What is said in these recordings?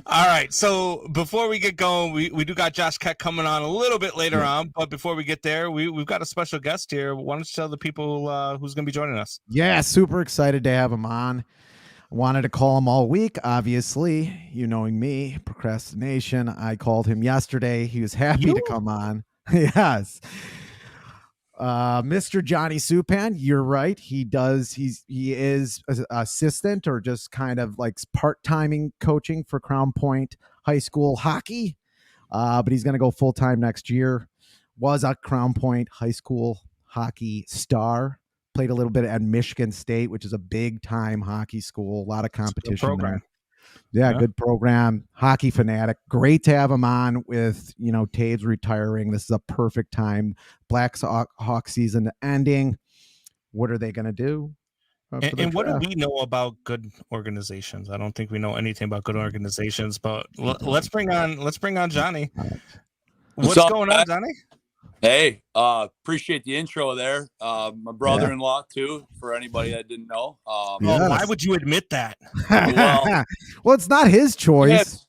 All right. So before we get going, we do got Josh Keck coming on a little bit later on. But before we get there, we've got a special guest here. Why don't you tell the people who's going to be joining us? Yeah, super excited to have him on. Wanted to call him all week, obviously. You knowing me, procrastination. I called him yesterday. He was happy to come on. Yes. Mr. Johnny Supan, you're right. He is assistant or just kind of like part-timing coaching for Crown Point High School hockey. But he's going to go full-time next year. Was a Crown Point High School hockey star. Played a little bit at Michigan State, which is a big-time hockey school. A lot of competition there. Yeah, good program. Hockey fanatic. Great to have him on with, Taves retiring. This is a perfect time. Blackhawks season ending. What are they going to do? And what do we know about good organizations? I don't think we know anything about good organizations, but let's bring on Johnny. What's going on, Johnny? Hey, appreciate the intro there. My brother-in-law too, for anybody that didn't know. Why would you admit that? Well, it's not his choice.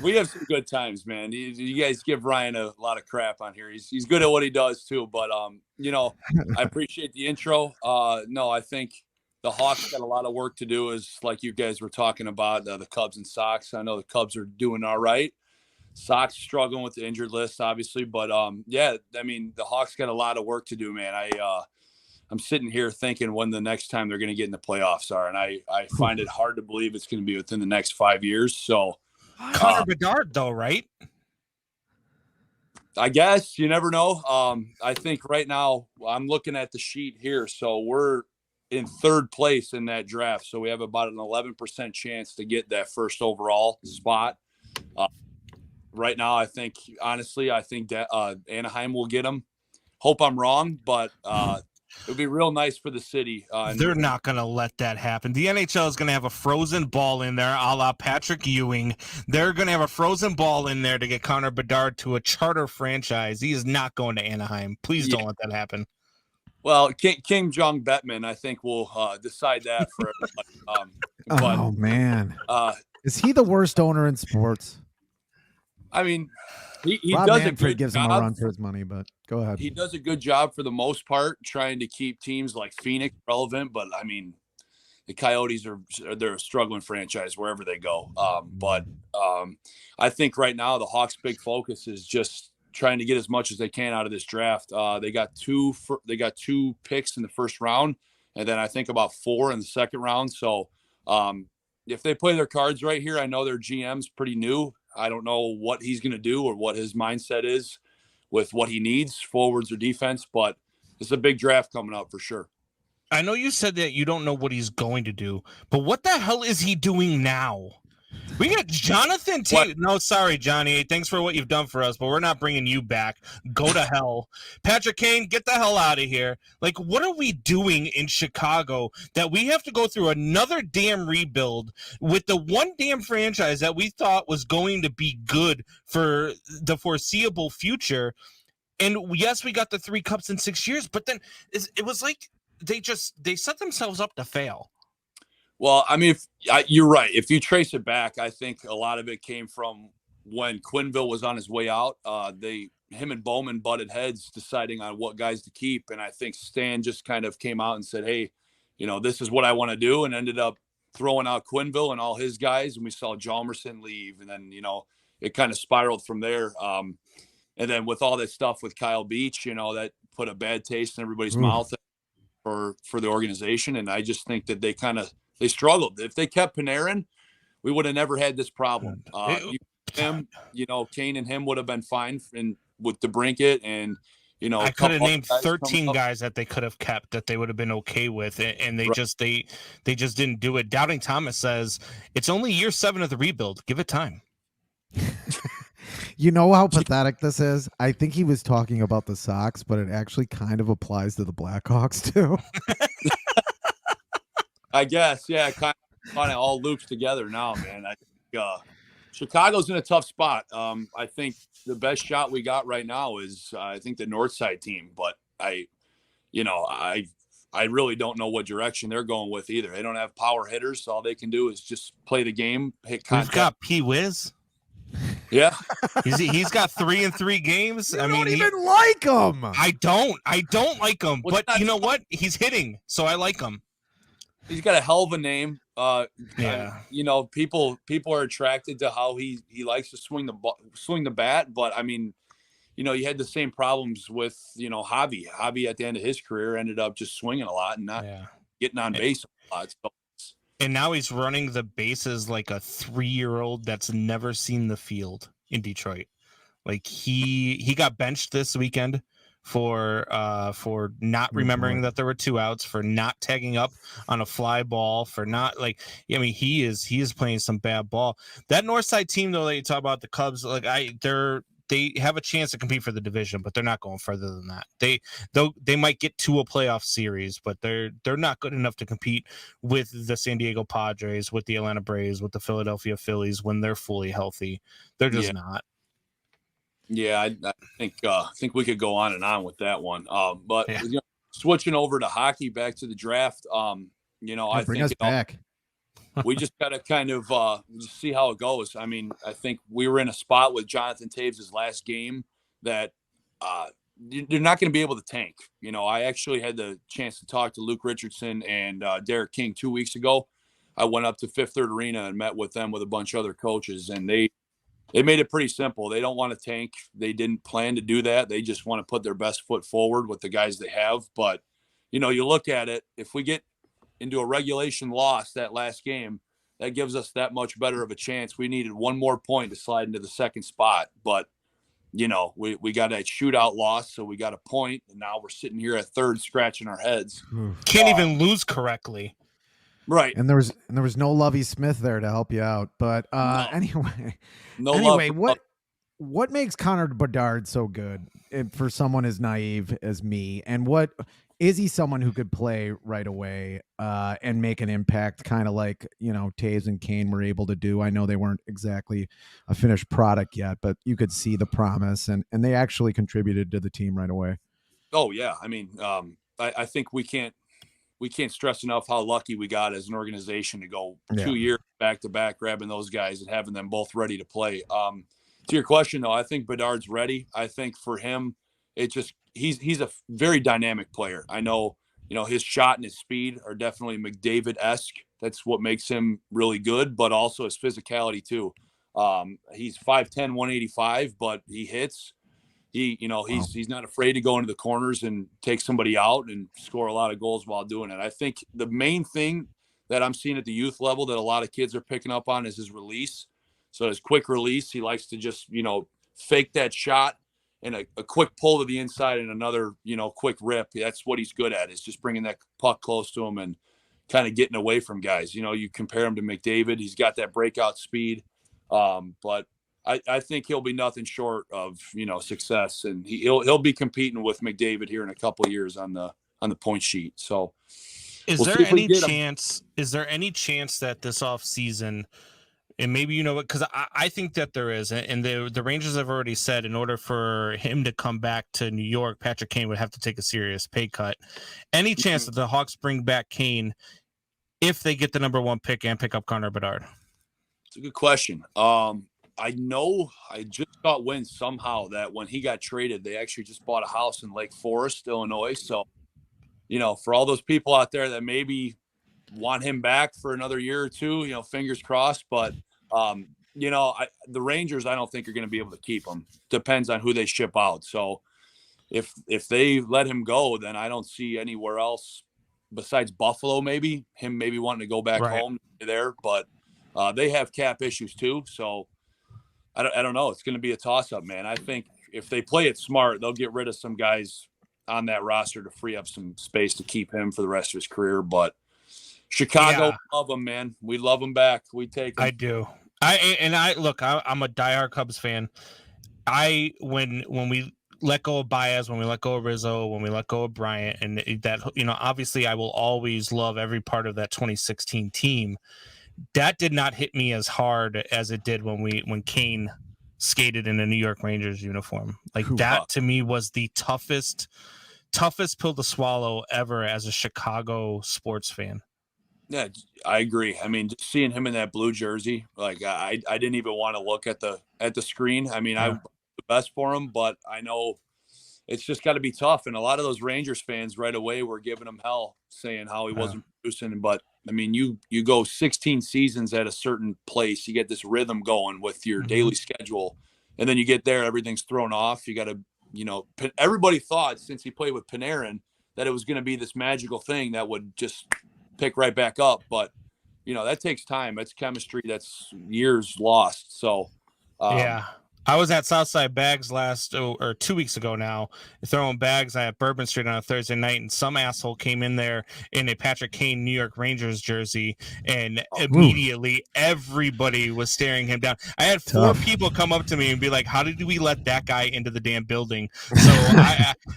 We have some good times, man. You guys give Ryan a lot of crap on here. He's good at what he does too. But I appreciate the intro. No, I think the Hawks got a lot of work to do, as like you guys were talking about the Cubs and Sox. I know the Cubs are doing all right. Sox struggling with the injured list, obviously, but the Hawks got a lot of work to do, man. I'm sitting here thinking when the next time they're going to get in the playoffs are, and I find it hard to believe it's going to be within the next 5 years. So, Conor Bedard, though, right? I guess you never know. I think right now I'm looking at the sheet here, so we're in third place in that draft, so we have about an 11% chance to get that first overall spot. Right now, I think that Anaheim will get him. Hope I'm wrong, but it would be real nice for the city. They're not going to let that happen. The NHL is going to have a frozen ball in there, a la Patrick Ewing. They're going to have a frozen ball in there to get Conor Bedard to a charter franchise. He is not going to Anaheim. Please don't let that happen. Well, King Jong Bettman, I think, will decide that for everybody. Man. Is he the worst owner in sports? I mean, he Rob does Manfred a good gives job. him a run for his money, but go ahead. He does a good job for the most part, trying to keep teams like Phoenix relevant. But I mean, the Coyotes they're a struggling franchise wherever they go. But I think right now the Hawks' big focus is just trying to get as much as they can out of this draft. They got two picks in the first round, and then I think about 4 in the second round. So if they play their cards right here, I know their GM's pretty new. I don't know what he's going to do or what his mindset is with what he needs, forwards or defense, but it's a big draft coming up for sure. I know you said that you don't know what he's going to do, but what the hell is he doing now? We got Jonathan Tate. No, sorry, Johnny. Thanks for what you've done for us, but we're not bringing you back. Go to hell. Patrick Kane, get the hell out of here. Like, what are we doing in Chicago that we have to go through another damn rebuild with the one damn franchise that we thought was going to be good for the foreseeable future? And yes, we got the 3 cups in 6 years, but then it was like they set themselves up to fail. Well, I mean, you're right. If you trace it back, I think a lot of it came from when Quenneville was on his way out. Him and Bowman butted heads deciding on what guys to keep. And I think Stan just kind of came out and said, hey, this is what I want to do, and ended up throwing out Quenneville and all his guys. And we saw Hjalmarsson leave. And then, it kind of spiraled from there. And then with all that stuff with Kyle Beach, that put a bad taste in everybody's mouth for the organization. And I just think that they struggled. If they kept Panarin, we would have never had this problem. Kane and him would have been fine with DeBrincat and, I could have named 13 guys that they could have kept that they would have been okay with it, and they just didn't do it. Doubting Thomas says it's only year 7 of the rebuild. Give it time. You know how pathetic this is? I think he was talking about the Sox, but it actually kind of applies to the Blackhawks too. I guess, yeah, kind of all loops together now, man. I think Chicago's in a tough spot. I think the best shot we got right now is I think the Northside team, but I I really don't know what direction they're going with either. They don't have power hitters, so all they can do is just play the game, hit contact. We've got P. Wiz. Yeah, he's got 3 in 3 games. I mean, don't even like him. I don't like him. Well, but you know what? He's hitting, so I like him. He's got a hell of a name. Yeah. You know, people are attracted to how he likes to swing the bat. But I mean, you know, you had the same problems with, you know, Javi. Javi at the end of his career ended up just swinging a lot and not getting on base a lot. So, and now he's running the bases like a 3-year-old that's never seen the field in Detroit. Like he got benched this weekend for not remembering that there were 2 outs, for not tagging up on a fly ball, for not he is playing some bad ball. That Northside team though that you talk about, the Cubs, they have a chance to compete for the division, but they're not going further than that. They might get to a playoff series, but they're not good enough to compete with the San Diego Padres, with the Atlanta Braves, with the Philadelphia Phillies when they're fully healthy. They're just not. Yeah, I think we could go on and on with that one. But you know, switching over to hockey, back to the draft. You know, I bring think us back. We just got to kind of just see how it goes. I mean, I think we were in a spot with Jonathan Taves' last game that you're not going to be able to tank. You know, I actually had the chance to talk to Luke Richardson and Derek King 2 weeks ago. I went up to Fifth Third Arena and met with them with a bunch of other coaches, and they made it pretty simple. They don't want to tank. They didn't plan to do that. They just want to put their best foot forward with the guys they have. But, you know, you look at it, if we get into a regulation loss that last game, that gives us that much better of a chance. We needed one more point to slide into the second spot. But, you know, we got that shootout loss, so we got a point, and now we're sitting here at third scratching our heads. Can't even lose correctly. Right. And there was no Lovie Smith there to help you out. But anyway, what makes Connor Bedard so good for someone as naive as me? And what is he someone who could play right away and make an impact, kind of like, you know, Taves and Kane were able to do? I know they weren't exactly a finished product yet, but you could see the promise, and they actually contributed to the team right away. Oh yeah, I mean, I think we can't stress enough how lucky we got as an organization to go 2 years back to back, grabbing those guys and having them both ready to play. To your question though, I think Bedard's ready. I think for him, he's a very dynamic player. I know, you know, his shot and his speed are definitely McDavid-esque. That's what makes him really good, but also his physicality too. He's 5'10", 185, but he hits. He's not afraid to go into the corners and take somebody out and score a lot of goals while doing it. I think the main thing that I'm seeing at the youth level that a lot of kids are picking up on is his release. So his quick release, he likes to just, you know, fake that shot and a quick pull to the inside and another, you know, quick rip. That's what he's good at, is just bringing that puck close to him and kind of getting away from guys. You know, you compare him to McDavid, he's got that breakout speed. But I think he'll be nothing short of, you know, success, and he'll be competing with McDavid here in a couple of years on the point sheet. So is there any chance that this off season, and maybe you know what, because I think that there is, and the Rangers have already said in order for him to come back to New York, Patrick Kane would have to take a serious pay cut. Any chance that the Hawks bring back Kane if they get the number 1 pick and pick up Connor Bedard? It's a good question. I know I just got wind somehow that when he got traded, they actually just bought a house in Lake Forest, Illinois. So, you know, for all those people out there that maybe want him back for another year or two, you know, fingers crossed. But, you know, the Rangers, I don't think are going to be able to keep him. Depends on who they ship out. So if they let him go, then I don't see anywhere else besides Buffalo, maybe wanting to go back home there. But they have cap issues too. So I don't know. It's going to be a toss-up, man. I think if they play it smart, they'll get rid of some guys on that roster to free up some space to keep him for the rest of his career. But Chicago, love him, man. We love him back. We take him. I do. I'm a diehard Cubs fan. When we let go of Baez, when we let go of Rizzo, when we let go of Bryant, and that, you know, obviously I will always love every part of that 2016 team. That did not hit me as hard as it did when Kane skated in a New York Rangers uniform. Like that to me was the toughest toughest pill to swallow ever as a Chicago sports fan. Yeah, I agree. I mean, just seeing him in that blue jersey, like I didn't even want to look at the screen. I mean, I the best for him, but I know it's just got to be tough. And a lot of those Rangers fans right away were giving him hell, saying how he wasn't producing. But I mean, you go 16 seasons at a certain place, you get this rhythm going with your daily schedule, and then you get there, everything's thrown off. You got to, everybody thought since he played with Panarin that it was going to be this magical thing that would just pick right back up, but that takes time. That's chemistry. That's years lost. So I was at Southside Bags 2 weeks ago now, throwing bags at Bourbon Street on a Thursday night, and some asshole came in there in a Patrick Kane New York Rangers jersey, and immediately everybody was staring him down. I had four people come up to me and be like, "How did we let that guy into the damn building?" So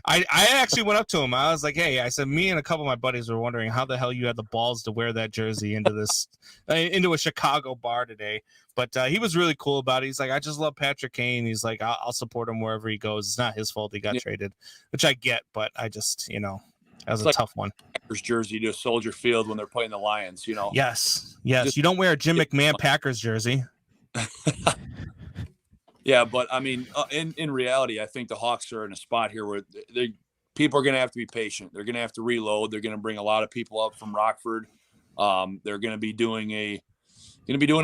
I actually went up to him. I was like, "Hey," I said, "Me and a couple of my buddies were wondering how the hell you had the balls to wear that jersey into a Chicago bar today." But he was really cool about it. He's like, "I just love Patrick Kane." He's like, I'll support him wherever he goes. It's not his fault he got traded, which I get, but I just, that was a tough one. Packers jersey to Soldier Field when they're playing the Lions, Yes. Just, you don't wear a Jim McMahon Packers jersey. Yeah, but I mean, in reality, I think the Hawks are in a spot here where people are going to have to be patient. They're going to have to reload. They're going to bring a lot of people up from Rockford. They're going to be doing a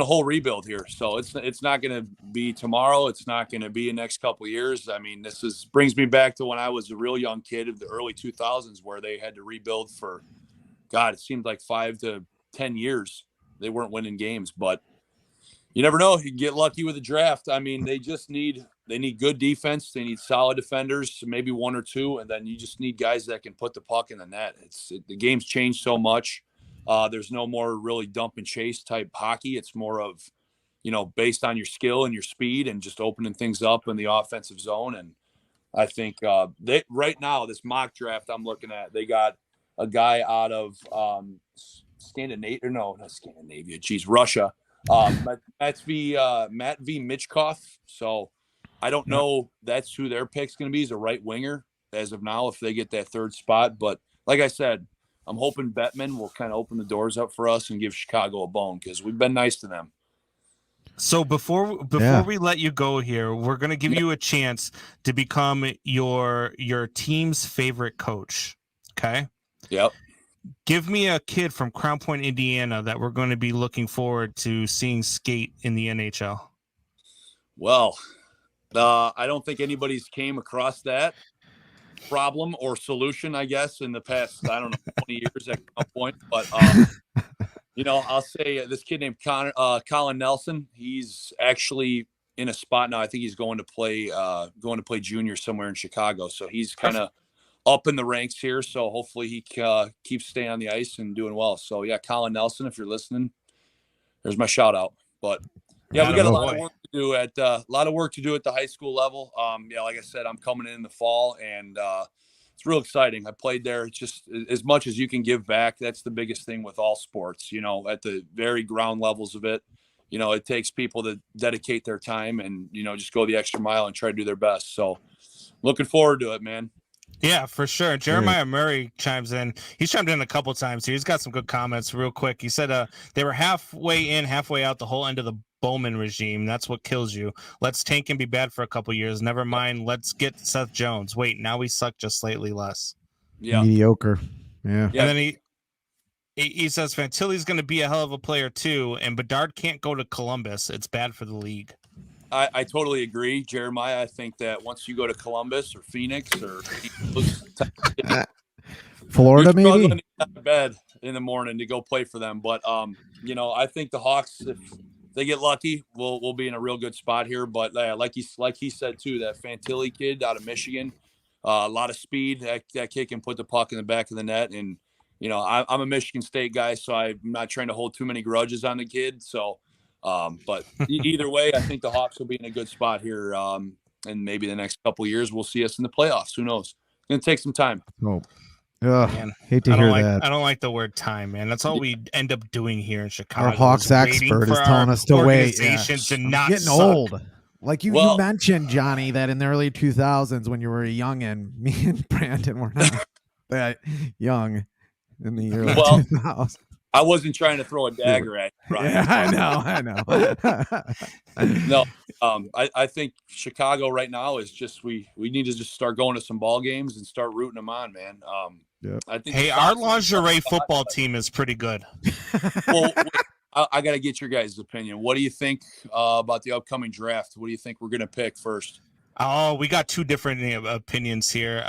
whole rebuild here. So it's not going to be tomorrow. It's not going to be in the next couple of years. I mean, brings me back to when I was a real young kid of the early 2000s, where they had to rebuild for, God, it seemed like 5 to 10 years. They weren't winning games, but you never know. You can get lucky with the draft. I mean, they need good defense. They need solid defenders, maybe one or two. And then you just need guys that can put the puck in the net. The game's changed so much. There's no more really dump and chase type hockey. It's more of, based on your skill and your speed and just opening things up in the offensive zone. And I think right now, this mock draft I'm looking at, they got a guy out of Russia, Matt V. Michkov. So I don't know that's who their pick's going to be. He's a right winger as of now if they get that third spot. But like I said, I'm hoping Bettman will kind of open the doors up for us and give Chicago a bone because we've been nice to them. So before we let you go here, we're going to give you a chance to become your team's favorite coach. Okay? Yep. Give me a kid from Crown Point, Indiana that we're going to be looking forward to seeing skate in the NHL. Well, I don't think anybody's came across that problem or solution, I guess, in the past, 20 years at Crown Point. But, I'll say this kid named Colin Nelson, he's actually in a spot now. I think he's going to play junior somewhere in Chicago. So he's kind of up in the ranks here. So hopefully he keeps staying on the ice and doing well. So, yeah, Colin Nelson, if you're listening, there's my shout out. But, yeah, we got a lot of work to do at the high school level. Like I said, I'm coming in the fall, and it's real exciting. I played there. It's just as much as you can give back. That's the biggest thing with all sports. At the very ground levels of it, it takes people to dedicate their time and just go the extra mile and try to do their best. So, looking forward to it, man. Yeah, for sure. Jeremiah Murray chimes in. He's chimed in a couple times here. He's got some good comments real quick. He said they were halfway in, halfway out the whole end of the Bowman regime. That's what kills you. Let's tank and be bad for a couple years. Never mind. Let's get Seth Jones. Wait, now we suck just slightly less. Yeah. Mediocre. Yeah. And then he says Fantilli's going to be a hell of a player too, and Bedard can't go to Columbus. It's bad for the league. I totally agree, Jeremiah. I think that once you go to Columbus or Phoenix or Florida, maybe struggling to get out of bed in the morning to go play for them. But I think the Hawks, if they get lucky, we'll be in a real good spot here. But like he said too, that Fantilli kid out of Michigan, a lot of speed. That kid can put the puck in the back of the net. And I'm a Michigan State guy, so I'm not trying to hold too many grudges on the kid. So. But either way, I think the Hawks will be in a good spot here. And maybe the next couple of years, we'll see us in the playoffs. Who knows? It's going to take some time. Oh, man, hate to hear that. I don't like the word time, man. That's all we end up doing here in Chicago. Our Hawks expert is telling us to wait. Yeah. And not getting suck. old. Like you mentioned, Johnny, that in the early 2000s when you were a youngin', me and Brandon were not that young in the early 2000s. I wasn't trying to throw a dagger at you, Brian. Yeah, I know. No, I think Chicago right now is just we need to just start going to some ball games and start rooting them on, man. I think. Hey, our lingerie football team is pretty good. Well, I got to get your guys' opinion. What do you think about the upcoming draft? What do you think we're going to pick first? Oh, we got two different opinions here.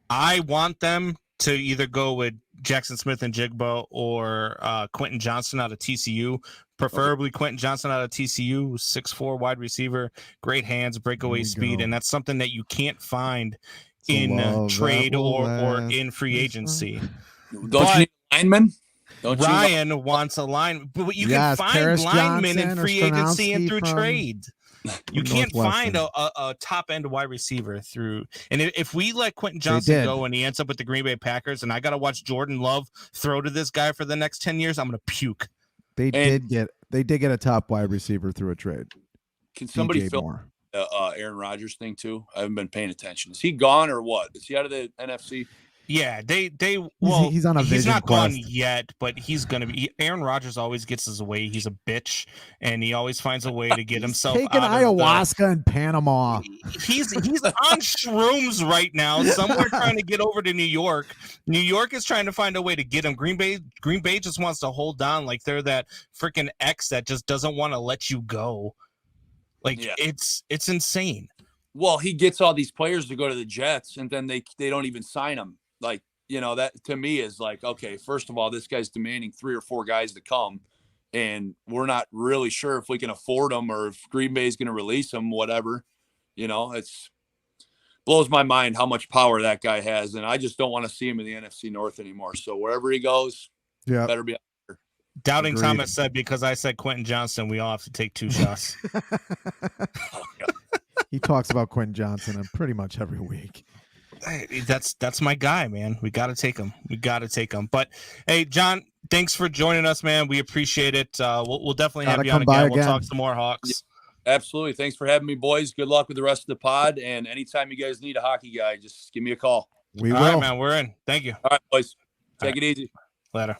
I want them to either go with Jackson Smith and Jigba or Quentin Johnston out of TCU. Preferably Quentin Johnston out of TCU, 6'4" wide receiver, great hands, breakaway speed, and that's something that you can't find in trade or in free agency. Don't you need a lineman? Ryan wants a line, but you can find Paris linemen in free agency and through trade. You can't find a top end wide receiver through. And if we let Quentin Johnston go and he ends up with the Green Bay Packers, and I got to watch Jordan Love throw to this guy for the next 10 years, I'm going to puke. They did get a top wide receiver through a trade. Can somebody fill Aaron Rodgers thing too? I haven't been paying attention. Is he gone or what? Is he out of the NFC? Yeah, he's on a vision he's not quest. gone yet, but he's gonna be. Aaron Rodgers always gets his way. He's a bitch, and he always finds a way to get himself taking ayahuasca in Panama. He's on shrooms right now, somewhere trying to get over to New York. New York is trying to find a way to get him. Green Bay just wants to hold on, like they're that freaking ex that just doesn't want to let you go. It's insane. Well, he gets all these players to go to the Jets, and then they don't even sign them. Like, that to me is like, okay, first of all, this guy's demanding 3 or 4 guys to come, and we're not really sure if we can afford them or if Green Bay is going to release them, whatever. It's blows my mind how much power that guy has, and I just don't want to see him in the NFC North anymore. So wherever he goes, better be out there. Doubting Thomas said, because I said Quentin Johnston, we all have to take 2 shots. He talks about Quentin Johnston pretty much every week. That's my guy, man. We got to take him. But hey, John, thanks for joining us, man. We appreciate it. We'll definitely have you on again. We'll talk some more Hawks. Yeah, absolutely. Thanks for having me, boys. Good luck with the rest of the pod. And anytime you guys need a hockey guy, just give me a call. We will. All right, man. We're in. Thank you. All right, boys. Take it easy. Later.